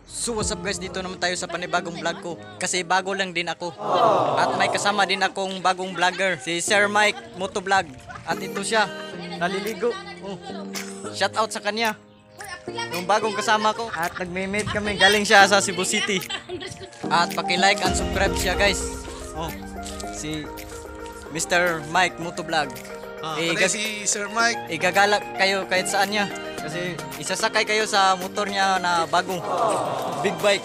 So what's up guys, dito naman tayo sa panibagong vlog ko. Kasi bago lang din ako. At may kasama din akong bagong vlogger, si Sir Mike Motovlog. At ito siya, naliligo. Oh. Shout out sa kanya, yung bagong kasama ko. At nagme-meet kami, galing siya sa Cebu City. At paki-like and subscribe siya guys. Oh, si Mr. Mike Motovlog. Si Sir Mike. Igagalak kayo kahit saan niya. Kasi isasakay kayo sa motor niya na bagong big bike.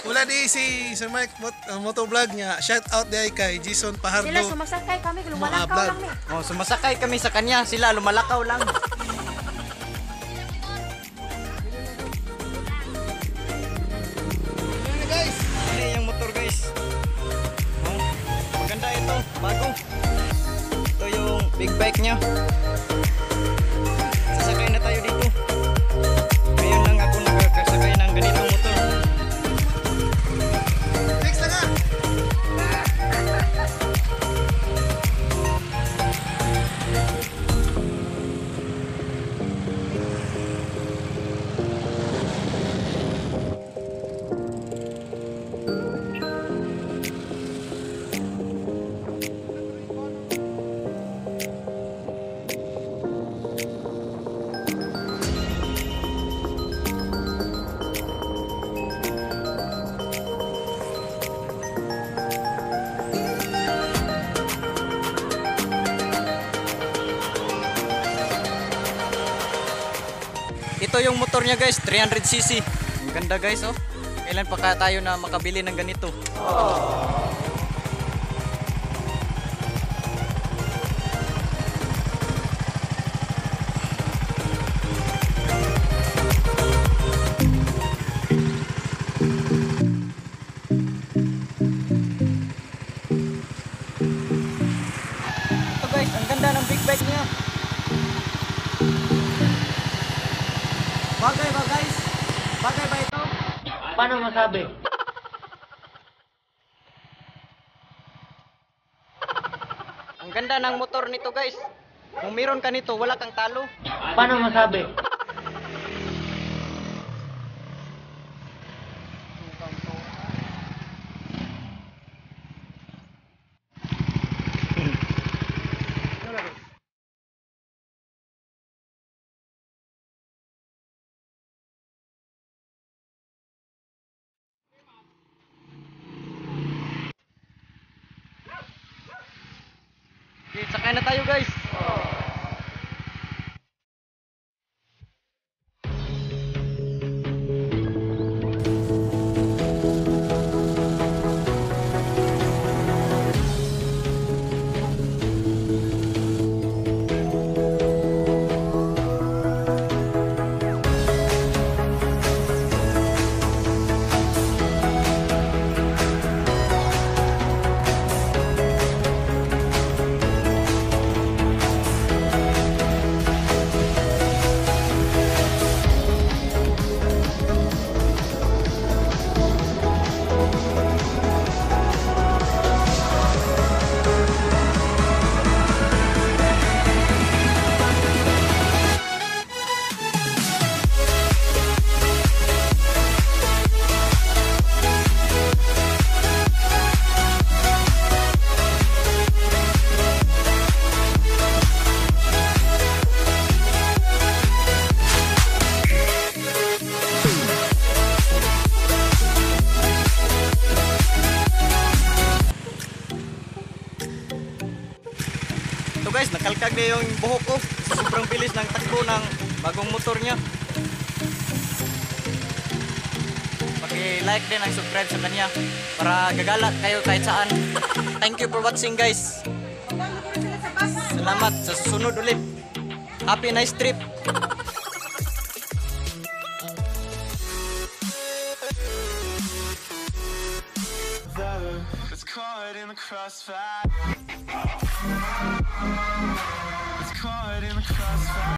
Wala di si Sir Mike Motovlog niya. Shout out di kay Jason Pahardo. Sila sumasakay kami, lumalakaw lang ni. Oh, sumasakay kami sa kanya, sila lumalakaw lang. Guys, Ini yung motor guys. Oh, maganda ito, bago. Ito yung big bike niya. Sasakay na tayo dito. Ngayon lang ako nakakasakay ng ganitong motor. next na nga. Ito yung motor niya guys, 300cc. Ang ganda guys, oh. Kailan pa kaya tayo na makabili ng ganito? Ito guys, ang ganda ng big bike niya. Bagay ba guys? Bagay ba ito? Paano masabi? Ang ganda ng motor nito guys. Kung meron ka nito, wala kang talo. Paano masabi? Okay, sakay na tayo guys. Ito guys, nakalkag na yung buhok ko. Sobrang bilis ng takbo ng bagong motor niya. Paki-like din ang subscribe sa kanya para gagala kayo kahit saan. Thank you for watching guys. Salamat sa susunod ulit. Happy nice trip. It's caught in the crossfire. It's caught in the crossfire.